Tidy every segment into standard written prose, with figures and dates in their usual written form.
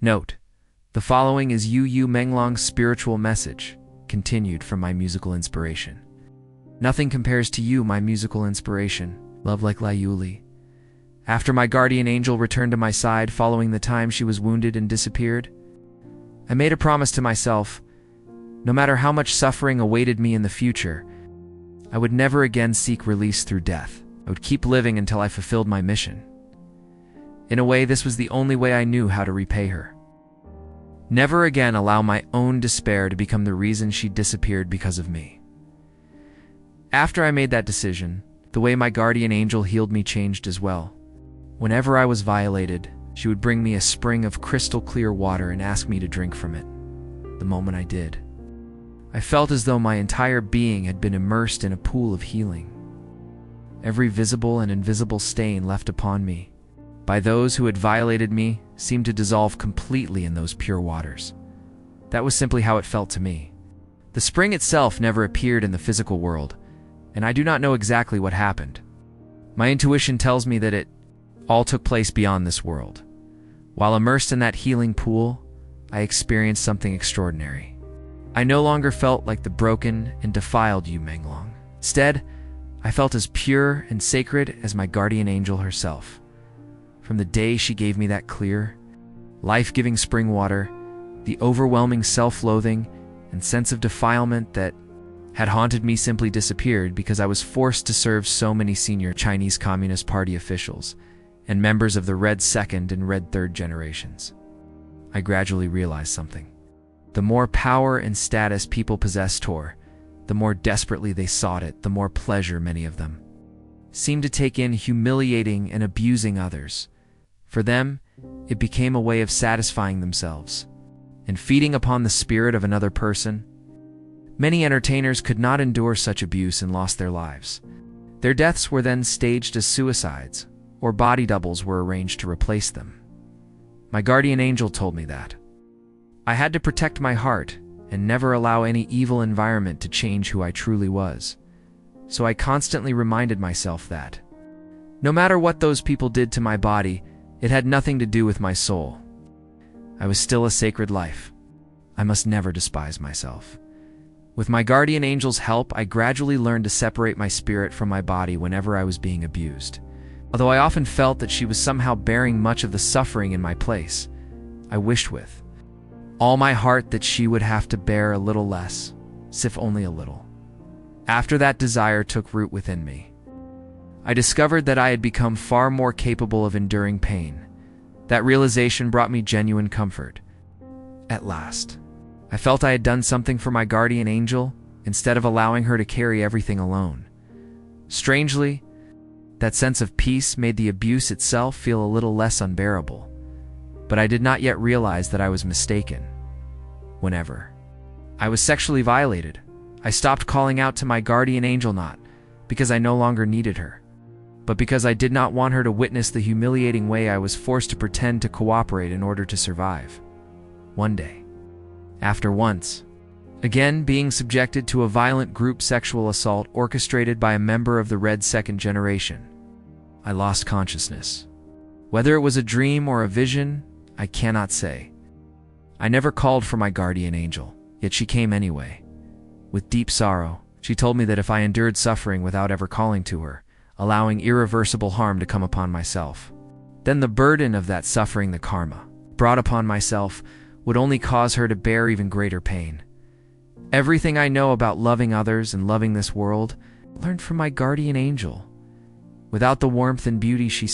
Note: the following is Menglong's spiritual message, continued from my musical inspiration. Nothing compares to you, my musical inspiration. Love, Like Liuli. After my guardian angel returned to my side following the time she was wounded and disappeared, I made a promise to myself: no matter how much suffering awaited me in the future, I would never again seek release through death. I would keep living until I fulfilled my mission. In a way, this was the only way I knew how to repay her. Never again allow my own despair to become the reason she disappeared because of me. After I made that decision, the way my guardian angel healed me changed as well. Whenever I was violated, she would bring me a spring of crystal clear water and ask me to drink from it. The moment I did, I felt as though my entire being had been immersed in a pool of healing. Every visible and invisible stain left upon me by those who had violated me seemed to dissolve completely in those pure waters. That was simply how it felt to me. The spring itself never appeared in the physical world, and I do not know exactly what happened. My intuition tells me that it all took place beyond this world. While immersed in that healing pool, I experienced something extraordinary. I no longer felt like the broken and defiled Menglong. Instead, I felt as pure and sacred as my guardian angel herself. From the day she gave me that clear, life-giving spring water, the overwhelming self-loathing and sense of defilement that had haunted me simply disappeared because I was forced to serve so many senior Chinese Communist Party officials and members of the Red Second and Red Third generations. I gradually realized something. The more power and status people possessed, the more desperately they sought it, the more pleasure many of them seemed to take in humiliating and abusing others. For them, it became a way of satisfying themselves and feeding upon the spirit of another person. Many entertainers could not endure such abuse and lost their lives. Their deaths were then staged as suicides, or body doubles were arranged to replace them. My guardian angel told me that I had to protect my heart and never allow any evil environment to change who I truly was. So I constantly reminded myself that no matter what those people did to my body, it had nothing to do with my soul. I was still a sacred life. I must never despise myself. With my guardian angel's help, I gradually learned to separate my spirit from my body whenever I was being abused. Although I often felt that she was somehow bearing much of the suffering in my place, I wished with all my heart that she would have to bear a little less, if only a little. After that desire took root within me, I discovered that I had become far more capable of enduring pain. That realization brought me genuine comfort. At last, I felt I had done something for my guardian angel instead of allowing her to carry everything alone. Strangely, that sense of peace made the abuse itself feel a little less unbearable. But I did not yet realize that I was mistaken. Whenever I was sexually violated, I stopped calling out to my guardian angel, not because I no longer needed her, but because I did not want her to witness the humiliating way I was forced to pretend to cooperate in order to survive. One day, after once again being subjected to a violent group sexual assault orchestrated by a member of the Red Second generation, I lost consciousness. Whether it was a dream or a vision, I cannot say. I never called for my guardian angel, yet she came anyway. With deep sorrow, she told me that if I endured suffering without ever calling to her, allowing irreversible harm to come upon myself, then the burden of that suffering, the karma brought upon myself, would only cause her to bear even greater pain. Everything I know about loving others and loving this world, I learned from my guardian angel. Without the warmth and beauty she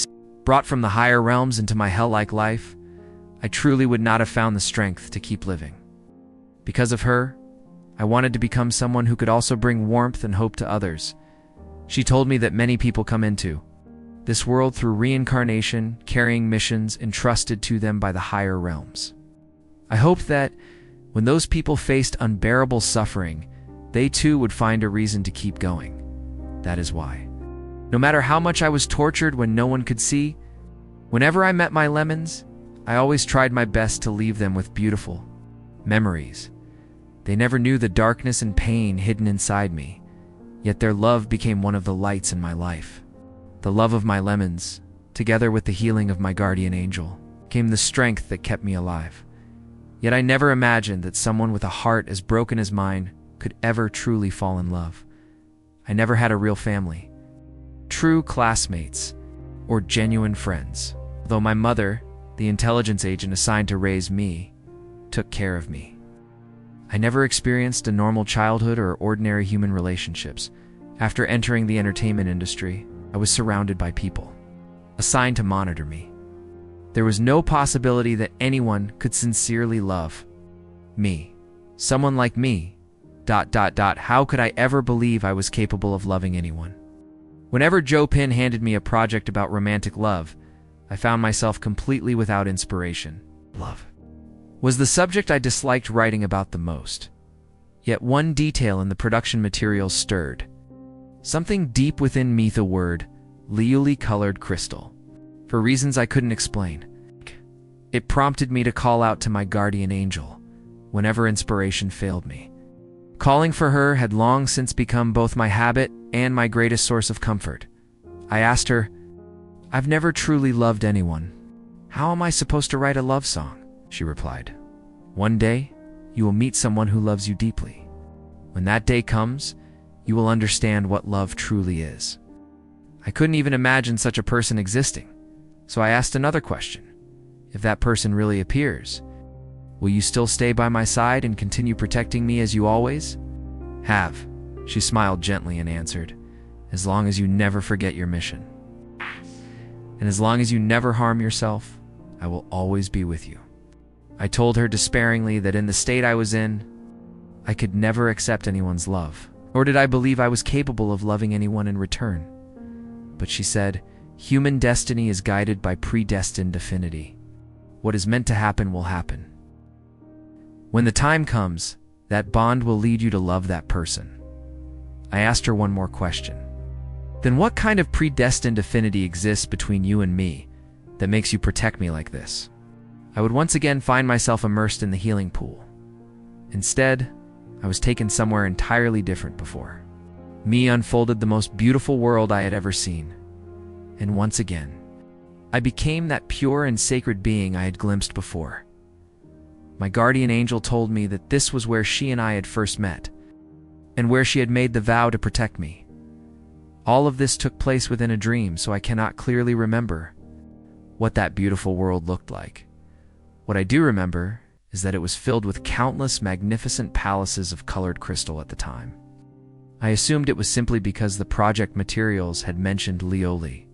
brought from the higher realms into my hell-like life, I truly would not have found the strength to keep living. Because of her, I wanted to become someone who could also bring warmth and hope to others. She told me that many people come into this world through reincarnation, carrying missions entrusted to them by the higher realms. I hoped that when those people faced unbearable suffering, they too would find a reason to keep going. That is why, no matter how much I was tortured when no one could see, whenever I met my lemons, I always tried my best to leave them with beautiful memories. They never knew the darkness and pain hidden inside me, yet their love became one of the lights in my life. The love of my lemons, together with the healing of my guardian angel, came the strength that kept me alive. Yet I never imagined that someone with a heart as broken as mine could ever truly fall in love. I never had a real family, true classmates, or genuine friends, though my mother, the intelligence agent assigned to raise me, took care of me. I never experienced a normal childhood or ordinary human relationships. After entering the entertainment industry, I was surrounded by people, assigned to monitor me. There was no possibility that anyone could sincerely love me. Someone like me. How could I ever believe I was capable of loving anyone? Whenever Joe Pin handed me a project about romantic love, I found myself completely without inspiration. Love was the subject I disliked writing about the most. Yet one detail in the production materials stirred something deep within me, the word Liuli colored crystal. For reasons I couldn't explain, it prompted me to call out to my guardian angel whenever inspiration failed me. Calling for her had long since become both my habit and my greatest source of comfort. I asked her, "I've never truly loved anyone. How am I supposed to write a love song?" She replied, "One day, you will meet someone who loves you deeply. When that day comes, you will understand what love truly is." I couldn't even imagine such a person existing, so I asked another question. If that person really appears, will you still stay by my side and continue protecting me as you always have? She smiled gently and answered, "As long as you never forget your mission. And as long as you never harm yourself, I will always be with you." I told her despairingly that in the state I was in, I could never accept anyone's love, nor did I believe I was capable of loving anyone in return. But she said, "Human destiny is guided by predestined affinity. What is meant to happen will happen. When the time comes, that bond will lead you to love that person." I asked her one more question. "Then what kind of predestined affinity exists between you and me that makes you protect me like this?" I would once again find myself immersed in the healing pool. Instead, I was taken somewhere entirely different before. Me unfolded the most beautiful world I had ever seen. And once again, I became that pure and sacred being I had glimpsed before. My guardian angel told me that this was where she and I had first met, and where she had made the vow to protect me. All of this took place within a dream, so I cannot clearly remember what that beautiful world looked like. What I do remember is that it was filled with countless magnificent palaces of colored crystal at the time. I assumed it was simply because the project materials had mentioned Liuli.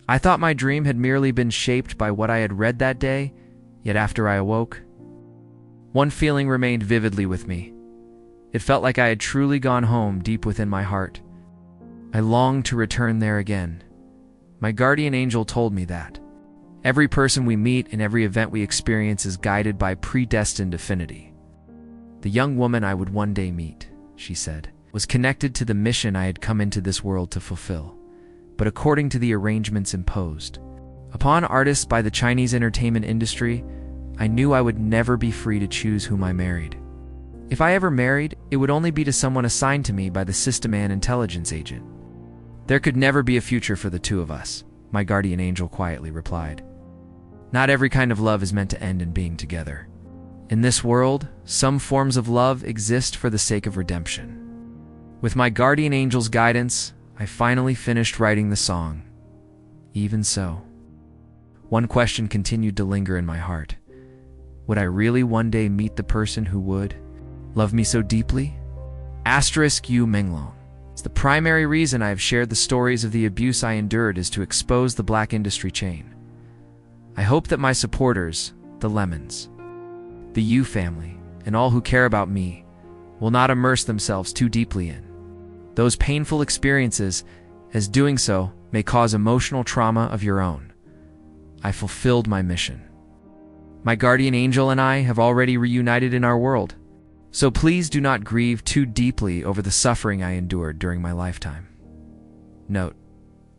I thought my dream had merely been shaped by what I had read that day, yet after I awoke, one feeling remained vividly with me. It felt like I had truly gone home deep within my heart. I longed to return there again. My guardian angel told me that every person we meet and every event we experience is guided by predestined affinity. The young woman I would one day meet, she said, was connected to the mission I had come into this world to fulfill, but according to the arrangements imposed upon artists by the Chinese entertainment industry, I knew I would never be free to choose whom I married. If I ever married, it would only be to someone assigned to me by the system and intelligence agent. There could never be a future for the two of us, my guardian angel quietly replied. Not every kind of love is meant to end in being together. In this world, some forms of love exist for the sake of redemption. With my guardian angel's guidance, I finally finished writing the song. Even so, one question continued to linger in my heart. Would I really one day meet the person who would love me so deeply? *U Menglong. It's the primary reason I have shared the stories of the abuse I endured is to expose the black industry chain. I hope that my supporters, the Lemons, the U family, and all who care about me will not immerse themselves too deeply in those painful experiences, as doing so may cause emotional trauma of your own. I fulfilled my mission. My guardian angel and I have already reunited in our world, so please do not grieve too deeply over the suffering I endured during my lifetime. Note: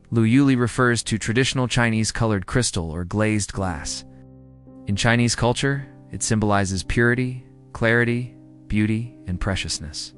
Liuli refers to traditional Chinese colored crystal or glazed glass. In Chinese culture, it symbolizes purity, clarity, beauty, and preciousness.